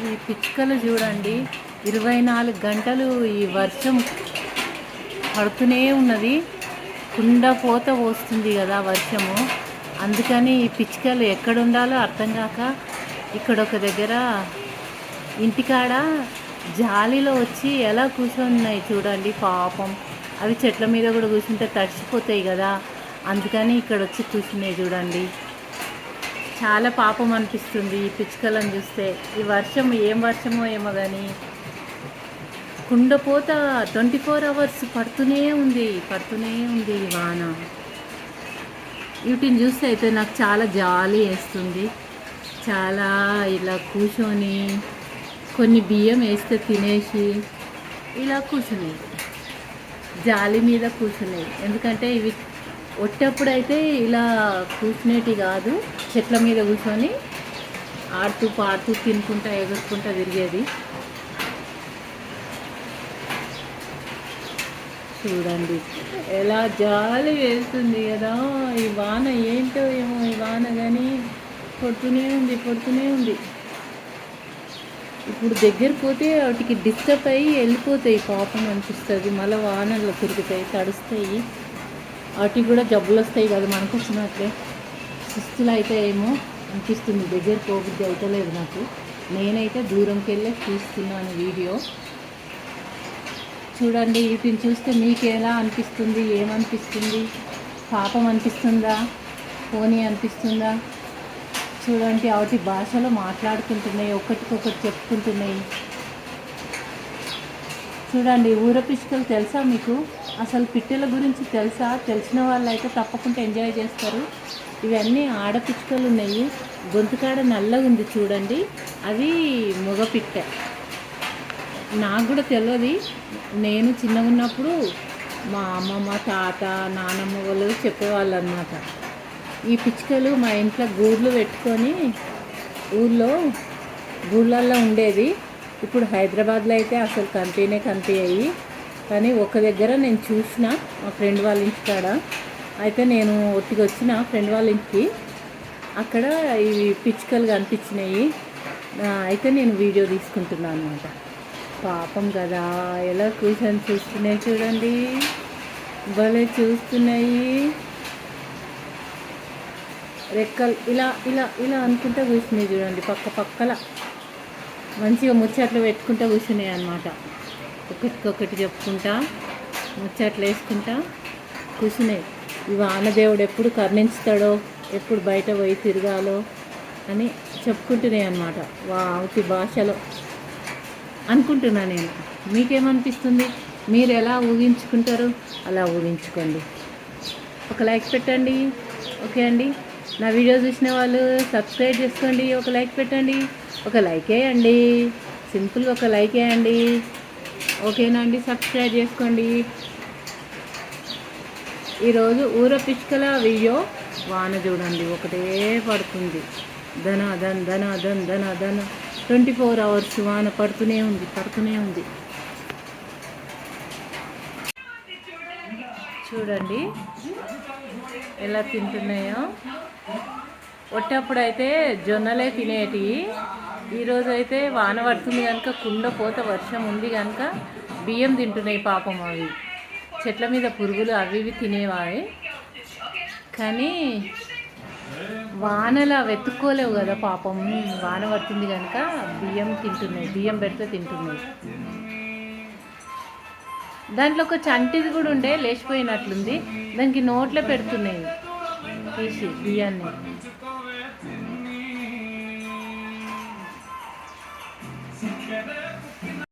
ఈ పిచ్చుకలు చూడండి, 24 గంటలు ఈ వర్షం పడుతూనే ఉన్నది. కుండపోత పోస్తుంది కదా వర్షము. అందుకని ఈ పిచ్చుకలు ఎక్కడ ఉండాలో అర్థం కాక ఇక్కడ ఒక దగ్గర ఇంటికాడ జాలీలో వచ్చి ఎలా కూర్చున్నాయి చూడండి పాపం. అవి చెట్ల మీద కూడా కూర్చుంటే తడిసిపోతాయి కదా, అందుకని ఇక్కడ వచ్చి కూర్చున్నాయి చూడండి. చాలా పాపం అనిపిస్తుంది ఈ పిచ్చుకలను చూస్తే. ఈ వర్షం ఏం వర్షమో ఏమో కానీ కుండపోత 24 అవర్స్ పడుతూనే ఉంది ఈ వాన. వీటిని చూస్తే అయితే నాకు చాలా జాలి వేస్తుంది. చాలా ఇలా కూర్చొని కొన్ని బియ్యం వేస్తే తినేసి ఇలా కూర్చున్నాయి, జాలి మీద కూర్చున్నాయి. ఎందుకంటే ఇవి ఒట్టప్పుడైతే ఇలా కూర్చునేటి కాదు, చెట్ల మీద కూర్చొని ఆడుతూ పాడుతూ తినుకుంటా ఎగురుకుంటా తిరిగేది. చూడండి ఎలా జాలి వేస్తుంది కదా. ఈ వాన ఏంటో ఏమో, ఈ వాన కానీ పడుతూనే ఉంది. ఇప్పుడు దగ్గర పోతే వాటికి డిస్టర్బ్ అయ్యి వెళ్ళిపోతాయి పాపం అనిపిస్తుంది. మళ్ళీ వానల్లో తిరుగుతాయి, తడుస్తాయి, వాటికి కూడా జబ్బులు వస్తాయి కదా మనకు వచ్చినట్లే. సుస్తులు అయితే ఏమో అనిపిస్తుంది, దగ్గర పోబుద్ది అవుతలేదు నాకు. నేనైతే దూరంకి వెళ్ళి చూస్తున్నాను వీడియో. చూడండి వీటిని చూస్తే మీకు ఎలా అనిపిస్తుంది, ఏమనిపిస్తుంది? పాపం అనిపిస్తుందా, పోనీ అనిపిస్తుందా? చూడండి వాటి భాషలో మాట్లాడుకుంటున్నాయి, ఒకటికొకటి చెప్పుకుంటున్నాయి. చూడండి ఊర పిచ్చుకలు తెలుసా మీకు? అసలు పిట్టల గురించి తెలుసా? తెలిసిన వాళ్ళు అయితే తప్పకుండా ఎంజాయ్ చేస్తారు. ఇవన్నీ ఆడపిచ్చుకలు ఉన్నాయి. గొంతుకాడ నల్లగా ఉంది చూడండి, అది మగ పిట్ట. నాకు కూడా తెలియదు. నేను చిన్నగా ఉన్నప్పుడు మా అమ్మమ్మ, తాత, నానమ్మ వాళ్ళు చెప్పేవాళ్ళు అన్నమాట. ఈ పిచ్చుకలు మా ఇంట్లో గూడ్లు పెట్టుకొని ఊళ్ళల్లో ఉండేది. ఇప్పుడు హైదరాబాద్లో అయితే అసలు కనిపించాయి. కానీ ఒక దగ్గర నేను చూసిన, మా ఫ్రెండ్ వాళ్ళ ఇంటి కాడ. అయితే నేను ఒట్టిగా వచ్చిన ఫ్రెండ్ వాళ్ళ ఇంటికి, అక్కడ ఇవి పిచ్చుకలు కనిపించినాయి. అయితే నేను వీడియో తీసుకుంటున్నాను అనమాట. పాపం కదా ఎలా కూర్చొని చూస్తున్నాయి చూడండి, భలే చూస్తున్నాయి. రెక్కలు ఇలా ఇలా ఇలా అనుకుంటా కూర్చున్నాయి చూడండి, పక్కల మంచిగా ముచ్చట్లు పెట్టుకుంటూ కూర్చున్నాయి అన్నమాట. ఒకటికొకటి చెప్పుకుంటా ముచ్చట్లు వేసుకుంటా కూర్చున్నాయి. ఈ వానదేవుడు ఎప్పుడు కరుణించుతాడో, ఎప్పుడు బయట పోయి తిరగాలో అని చెప్పుకుంటున్నాయి అన్నమాట. వాటి భాషలో అనుకుంటున్నా నేను. మీకేమనిపిస్తుంది? మీరు ఎలా ఊహించుకుంటారు అలా ఊహించుకోండి. ఒక లైక్ పెట్టండి. ఓకే అండి, నా వీడియో చూసిన వాళ్ళు సబ్స్క్రైబ్ చేసుకోండి. ఒక లైక్ పెట్టండి, ఒక లైక్ వేయండి, సింపుల్గా ఒక లైక్ వేయండి. ఓకేనా అండి, సబ్స్క్రైబ్ చేసుకోండి. ఈరోజు ఊర పిచ్చుకల వీడియో. వాన చూడండి ఒకటే పడుతుంది, ధన 24 అవర్స్ వాన పడుతూనే ఉంది. చూడండి ఎలా తింటున్నాయో. ఒట్టప్పుడైతే జొన్నలే తినేటివి. ఈరోజు అయితే వాన పడుతుంది కనుక, కుండపోత వర్షం ఉంది కనుక బియ్యం తింటున్నాయి పాపం. అవి చెట్ల మీద పురుగులు అవి ఇవి తినేవాయి, కానీ వానలా వెతుక్కోలేవు కదా పాపం. వాన పడుతుంది కనుక బియ్యం తింటున్నాయి, బియ్యం పెడితే తింటున్నాయి. దాంట్లో ఒక చంటిది కూడా ఉండే, లేచిపోయినట్లుంది. దానికి నోట్లో పెడుతున్నాయి తీసి బియ్యాన్ని.